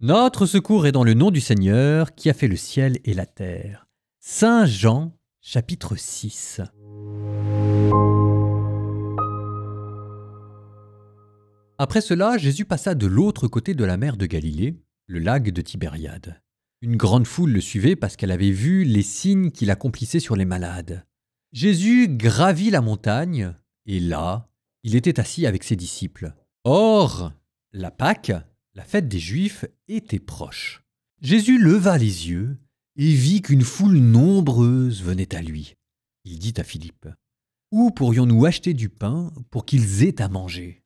Notre secours est dans le nom du Seigneur qui a fait le ciel et la terre. Saint Jean, chapitre 6. Après cela, Jésus passa de l'autre côté de la mer de Galilée, le lac de Tibériade. Une grande foule le suivait parce qu'elle avait vu les signes qu'il accomplissait sur les malades. Jésus gravit la montagne, et là, il était assis avec ses disciples. Or, la Pâque, la fête des Juifs, était proche. Jésus leva les yeux et vit qu'une foule nombreuse venait à lui. Il dit à Philippe, « Où pourrions-nous acheter du pain pour qu'ils aient à manger ?»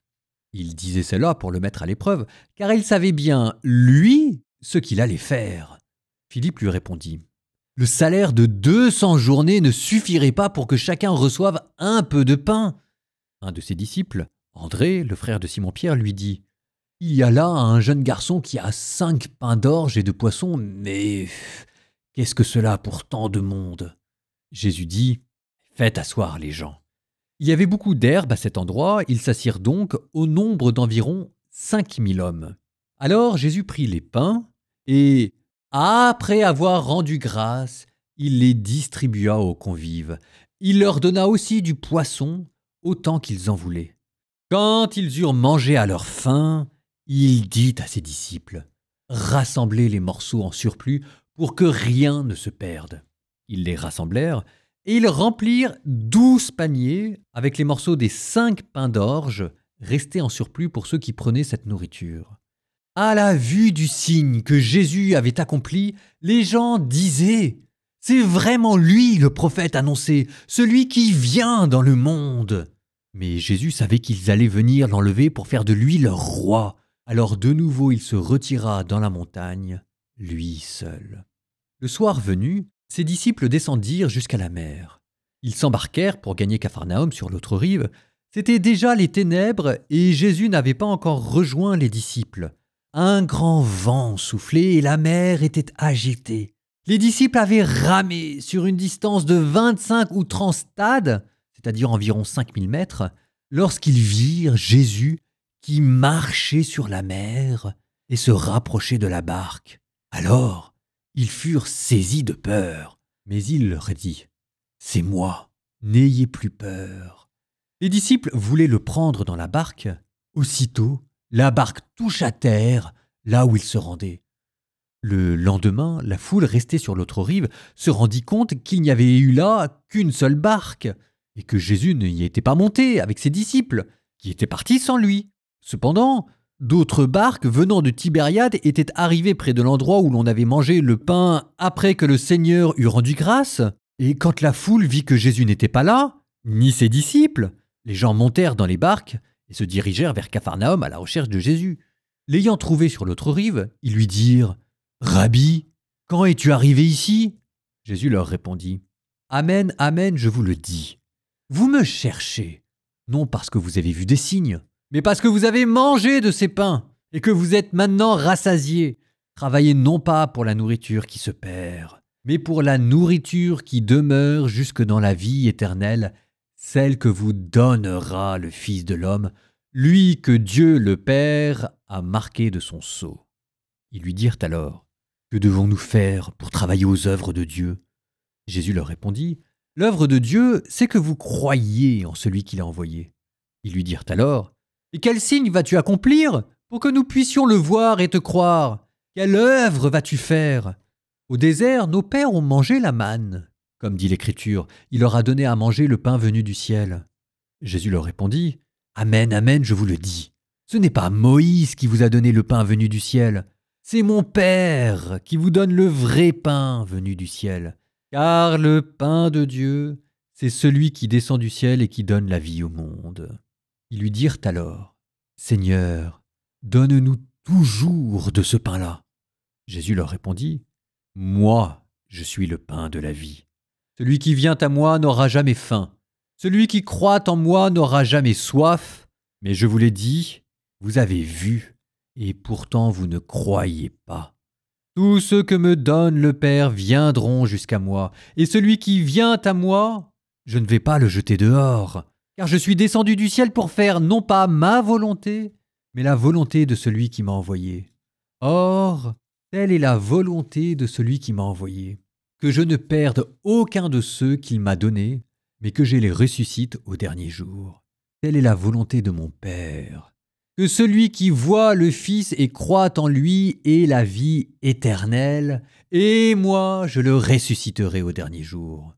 Il disait cela pour le mettre à l'épreuve, car il savait bien, lui, ce qu'il allait faire. Philippe lui répondit, « Le salaire de 200 journées ne suffirait pas pour que chacun reçoive un peu de pain. » Un de ses disciples, André, le frère de Simon-Pierre, lui dit, « Il y a là un jeune garçon qui a 5 pains d'orge et de poissons, mais qu'est-ce que cela pour tant de monde ?» Jésus dit, « Faites asseoir les gens. » Il y avait beaucoup d'herbe à cet endroit, ils s'assirent donc au nombre d'environ 5000 hommes. Alors Jésus prit les pains et, après avoir rendu grâce, il les distribua aux convives. Il leur donna aussi du poisson, autant qu'ils en voulaient. Quand ils eurent mangé à leur faim, il dit à ses disciples, « Rassemblez les morceaux en surplus pour que rien ne se perde. » Ils les rassemblèrent, et ils remplirent 12 paniers avec les morceaux des 5 pains d'orge restés en surplus pour ceux qui prenaient cette nourriture. À la vue du signe que Jésus avait accompli, les gens disaient « C'est vraiment lui le prophète annoncé, celui qui vient dans le monde !» Mais Jésus savait qu'ils allaient venir l'enlever pour faire de lui leur roi. Alors de nouveau il se retira dans la montagne, lui seul. Le soir venu, ses disciples descendirent jusqu'à la mer. Ils s'embarquèrent pour gagner Capharnaüm sur l'autre rive. C'étaient déjà les ténèbres et Jésus n'avait pas encore rejoint les disciples. Un grand vent soufflait et la mer était agitée. Les disciples avaient ramé sur une distance de 25 ou 30 stades, c'est-à-dire environ 5000 mètres, lorsqu'ils virent Jésus qui marchait sur la mer et se rapprochait de la barque. Alors, ils furent saisis de peur, mais il leur dit « C'est moi, n'ayez plus peur. » Les disciples voulaient le prendre dans la barque. Aussitôt, la barque touche à terre, là où il se rendait. Le lendemain, la foule restée sur l'autre rive se rendit compte qu'il n'y avait eu là qu'une seule barque, et que Jésus n'y était pas monté avec ses disciples, qui étaient partis sans lui. Cependant, d'autres barques venant de Tibériade étaient arrivées près de l'endroit où l'on avait mangé le pain après que le Seigneur eut rendu grâce. Et quand la foule vit que Jésus n'était pas là, ni ses disciples, les gens montèrent dans les barques et se dirigèrent vers Capharnaüm à la recherche de Jésus. L'ayant trouvé sur l'autre rive, ils lui dirent « Rabbi, quand es-tu arrivé ici ?» Jésus leur répondit « Amen, amen, je vous le dis. Vous me cherchez, non parce que vous avez vu des signes, mais parce que vous avez mangé de ces pains et que vous êtes maintenant rassasiés. Travaillez non pas pour la nourriture qui se perd, mais pour la nourriture qui demeure jusque dans la vie éternelle, celle que vous donnera le Fils de l'homme, lui que Dieu le Père a marqué de son sceau. » Ils lui dirent alors, « Que devons-nous faire pour travailler aux œuvres de Dieu ?» Jésus leur répondit, « L'œuvre de Dieu, c'est que vous croyiez en celui qui l'a envoyé. » Ils lui dirent alors, « Et quel signe vas-tu accomplir pour que nous puissions le voir et te croire? Quelle œuvre vas-tu faire? Au désert, nos pères ont mangé la manne. Comme dit l'Écriture, il leur a donné à manger le pain venu du ciel. » Jésus leur répondit, « Amen, amen, je vous le dis. Ce n'est pas Moïse qui vous a donné le pain venu du ciel. C'est mon Père qui vous donne le vrai pain venu du ciel. Car le pain de Dieu, c'est celui qui descend du ciel et qui donne la vie au monde. » Ils lui dirent alors, « Seigneur, donne-nous toujours de ce pain-là. » Jésus leur répondit, « Moi, je suis le pain de la vie. Celui qui vient à moi n'aura jamais faim. Celui qui croit en moi n'aura jamais soif. Mais je vous l'ai dit, vous avez vu, et pourtant vous ne croyez pas. Tous ceux que me donne le Père viendront jusqu'à moi, et celui qui vient à moi, je ne vais pas le jeter dehors, car je suis descendu du ciel pour faire non pas ma volonté, mais la volonté de celui qui m'a envoyé. Or, telle est la volonté de celui qui m'a envoyé, que je ne perde aucun de ceux qu'il m'a donnés, mais que je les ressuscite au dernier jour. Telle est la volonté de mon Père, que celui qui voit le Fils et croit en lui ait la vie éternelle, et moi je le ressusciterai au dernier jour.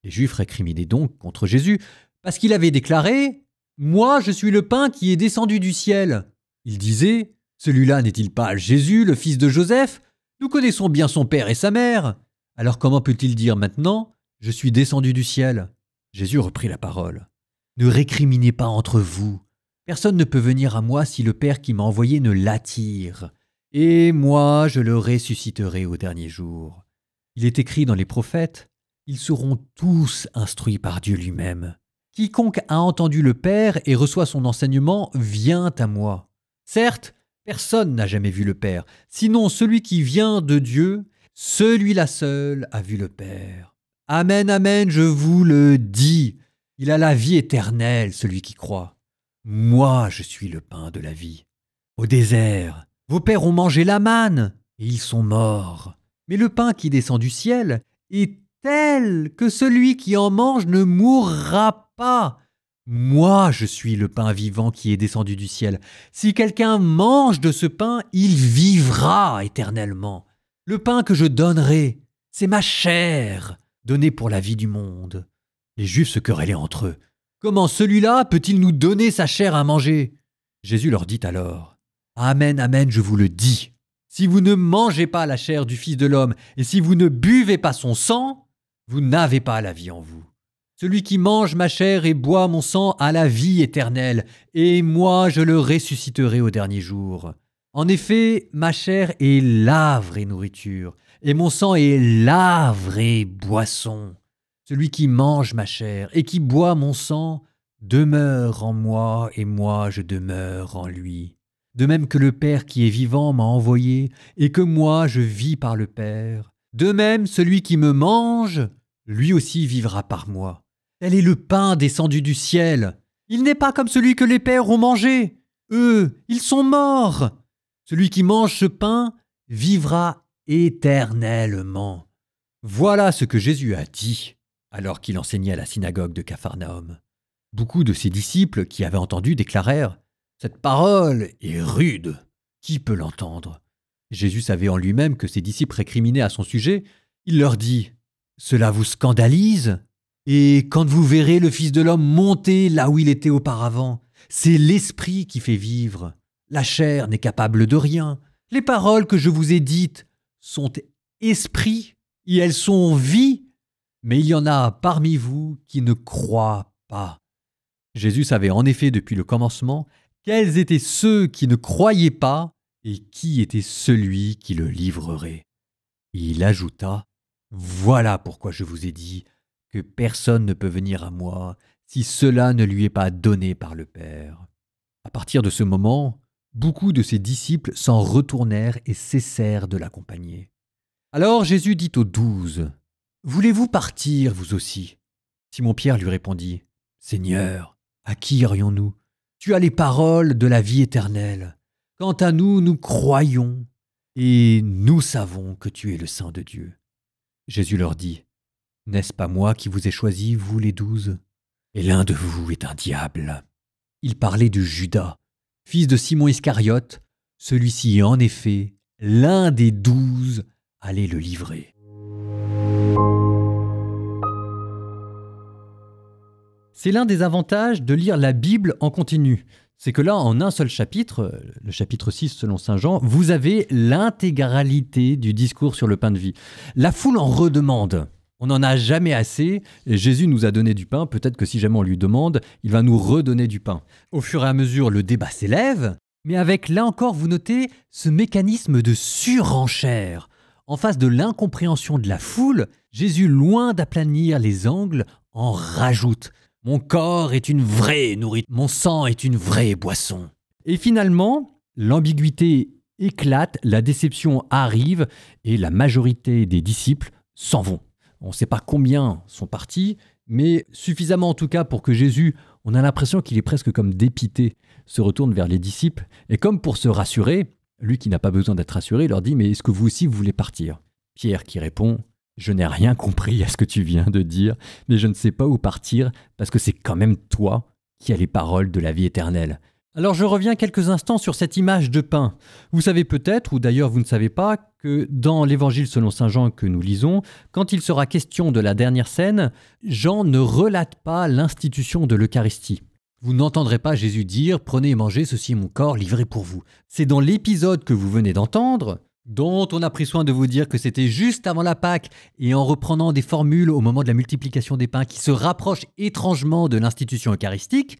Les Juifs récriminaient donc contre Jésus, parce qu'il avait déclaré « Moi je suis le pain qui est descendu du ciel ». Ils disaient « Celui-là n'est-il pas Jésus, le fils de Joseph ? Nous connaissons bien son père et sa mère. Alors comment peut-il dire maintenant « Je suis descendu du ciel » ?» Jésus reprit la parole. « Ne récriminez pas entre vous. Personne ne peut venir à moi si le Père qui m'a envoyé ne l'attire. Et moi, je le ressusciterai au dernier jour. Il est écrit dans les prophètes, ils seront tous instruits par Dieu lui-même. Quiconque a entendu le Père et reçoit son enseignement vient à moi. Certes, personne n'a jamais vu le Père, sinon celui qui vient de Dieu, celui-là seul a vu le Père. Amen, amen, je vous le dis. Il a la vie éternelle, celui qui croit. Moi, je suis le pain de la vie. Au désert, vos pères ont mangé la manne, et ils sont morts. Mais le pain qui descend du ciel est tel que celui qui en mange ne mourra pas. Moi, je suis le pain vivant qui est descendu du ciel. Si quelqu'un mange de ce pain, il vivra éternellement. Le pain que je donnerai, c'est ma chair, donnée pour la vie du monde. Les Juifs se querellaient entre eux. Comment celui-là peut-il nous donner sa chair à manger ? Jésus leur dit alors, Amen, amen, je vous le dis. Si vous ne mangez pas la chair du Fils de l'homme et si vous ne buvez pas son sang, vous n'avez pas la vie en vous. Celui qui mange ma chair et boit mon sang a la vie éternelle, et moi je le ressusciterai au dernier jour. En effet, ma chair est la vraie nourriture, et mon sang est la vraie boisson. Celui qui mange ma chair et qui boit mon sang demeure en moi et moi je demeure en lui. De même que le Père qui est vivant m'a envoyé et que moi je vis par le Père, de même celui qui me mange, lui aussi vivra par moi. Tel est le pain descendu du ciel. Il n'est pas comme celui que les pères ont mangé. Eux, ils sont morts. Celui qui mange ce pain vivra éternellement. Voilà ce que Jésus a dit alors qu'il enseignait à la synagogue de Capharnaüm. Beaucoup de ses disciples qui avaient entendu déclarèrent « Cette parole est rude. Qui peut l'entendre ?» Jésus savait en lui-même que ses disciples récriminaient à son sujet. Il leur dit « Cela vous scandalise ? Et quand vous verrez le Fils de l'homme monter là où il était auparavant, c'est l'Esprit qui fait vivre. La chair n'est capable de rien. Les paroles que je vous ai dites sont esprit et elles sont vie. Mais il y en a parmi vous qui ne croient pas. » Jésus savait en effet depuis le commencement quels étaient ceux qui ne croyaient pas et qui était celui qui le livrerait. Il ajouta « Voilà pourquoi je vous ai dit que personne ne peut venir à moi si cela ne lui est pas donné par le Père. » À partir de ce moment, beaucoup de ses disciples s'en retournèrent et cessèrent de l'accompagner. Alors Jésus dit aux 12 « Voulez-vous partir, vous aussi ?» Simon-Pierre lui répondit « Seigneur, à qui irions-nous ? Tu as les paroles de la vie éternelle. Quant à nous, nous croyons et nous savons que tu es le Saint de Dieu. » Jésus leur dit « N'est-ce pas moi qui vous ai choisis, vous les 12 ? Et l'un de vous est un diable. » Il parlait de Judas, fils de Simon Iscariote. Celui-ci, en effet, l'un des 12, allait le livrer. C'est l'un des avantages de lire la Bible en continu. C'est que là, en un seul chapitre, le chapitre 6 selon saint Jean, vous avez l'intégralité du discours sur le pain de vie. La foule en redemande. On n'en a jamais assez. Et Jésus nous a donné du pain. Peut-être que si jamais on lui demande, il va nous redonner du pain. Au fur et à mesure, le débat s'élève. Mais avec, là encore, vous notez ce mécanisme de surenchère. En face de l'incompréhension de la foule, Jésus, loin d'aplanir les angles, en rajoute. Mon corps est une vraie nourriture, mon sang est une vraie boisson. Et finalement, l'ambiguïté éclate, la déception arrive et la majorité des disciples s'en vont. On ne sait pas combien sont partis, mais suffisamment en tout cas pour que Jésus, on a l'impression qu'il est presque comme dépité, se retourne vers les disciples et comme pour se rassurer, Lui qui n'a pas besoin d'être rassuré leur dit « Mais est-ce que vous aussi vous voulez partir ?» Pierre qui répond « Je n'ai rien compris à ce que tu viens de dire, mais je ne sais pas où partir parce que c'est quand même toi qui as les paroles de la vie éternelle. » Alors je reviens quelques instants sur cette image de pain. Vous savez peut-être, ou d'ailleurs vous ne savez pas, que dans l'évangile selon saint Jean que nous lisons, quand il sera question de la dernière scène, Jean ne relate pas l'institution de l'Eucharistie. Vous n'entendrez pas Jésus dire « Prenez et mangez, ceci est mon corps livré pour vous ». C'est dans l'épisode que vous venez d'entendre, dont on a pris soin de vous dire que c'était juste avant la Pâque, et en reprenant des formules au moment de la multiplication des pains qui se rapprochent étrangement de l'institution eucharistique,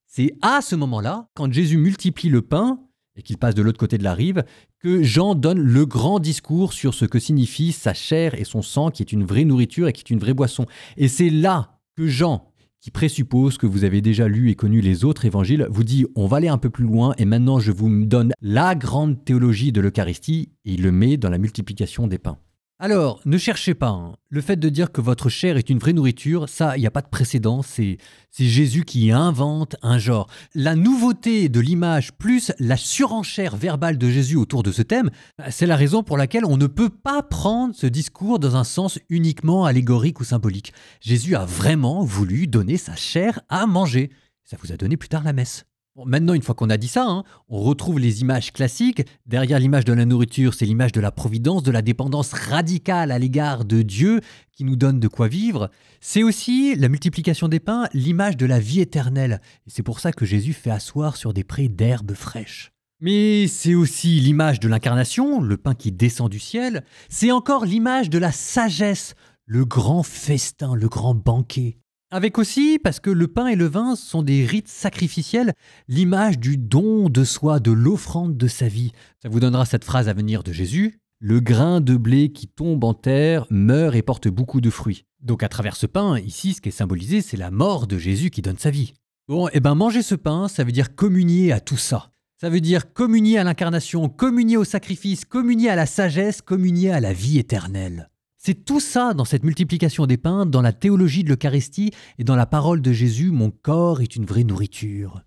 c'est à ce moment-là, quand Jésus multiplie le pain et qu'il passe de l'autre côté de la rive, que Jean donne le grand discours sur ce que signifie sa chair et son sang, qui est une vraie nourriture et qui est une vraie boisson. Et c'est là que Jean, qui présuppose que vous avez déjà lu et connu les autres évangiles, vous dit on va aller un peu plus loin et maintenant je vous donne la grande théologie de l'Eucharistie et il le met dans la multiplication des pains. Alors, ne cherchez pas, le fait de dire que votre chair est une vraie nourriture, ça, il n'y a pas de précédent, c'est Jésus qui invente un genre. La nouveauté de l'image plus la surenchère verbale de Jésus autour de ce thème, c'est la raison pour laquelle on ne peut pas prendre ce discours dans un sens uniquement allégorique ou symbolique. Jésus a vraiment voulu donner sa chair à manger. Ça vous a donné plus tard la messe. Bon, maintenant, une fois qu'on a dit ça, on retrouve les images classiques. Derrière l'image de la nourriture, c'est l'image de la providence, de la dépendance radicale à l'égard de Dieu qui nous donne de quoi vivre. C'est aussi la multiplication des pains, l'image de la vie éternelle. Et c'est pour ça que Jésus fait asseoir sur des prés d'herbes fraîches. Mais c'est aussi l'image de l'incarnation, le pain qui descend du ciel. C'est encore l'image de la sagesse, le grand festin, le grand banquet. Avec aussi, parce que le pain et le vin sont des rites sacrificiels, l'image du don de soi, de l'offrande de sa vie. Ça vous donnera cette phrase à venir de Jésus. Le grain de blé qui tombe en terre meurt et porte beaucoup de fruits. Donc à travers ce pain, ici, ce qui est symbolisé, c'est la mort de Jésus qui donne sa vie. Bon, manger ce pain, ça veut dire communier à tout ça. Ça veut dire communier à l'incarnation, communier au sacrifice, communier à la sagesse, communier à la vie éternelle. C'est tout ça dans cette multiplication des pains, dans la théologie de l'Eucharistie et dans la parole de Jésus, mon corps est une vraie nourriture.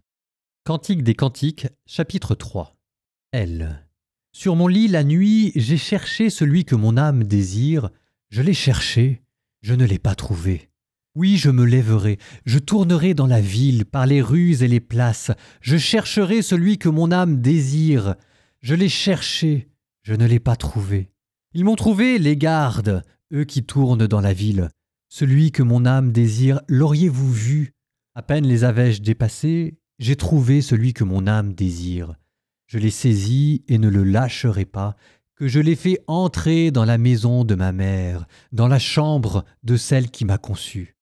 Cantique des Cantiques, chapitre 3. L. Sur mon lit la nuit, j'ai cherché celui que mon âme désire. Je l'ai cherché, je ne l'ai pas trouvé. Oui, je me lèverai, je tournerai dans la ville, par les rues et les places. Je chercherai celui que mon âme désire. Je l'ai cherché, je ne l'ai pas trouvé. Ils m'ont trouvé, les gardes, eux qui tournent dans la ville. Celui que mon âme désire, l'auriez-vous vu? À peine les avais-je dépassés, j'ai trouvé celui que mon âme désire. Je l'ai saisi et ne le lâcherai pas, que je l'ai fait entrer dans la maison de ma mère, dans la chambre de celle qui m'a conçu.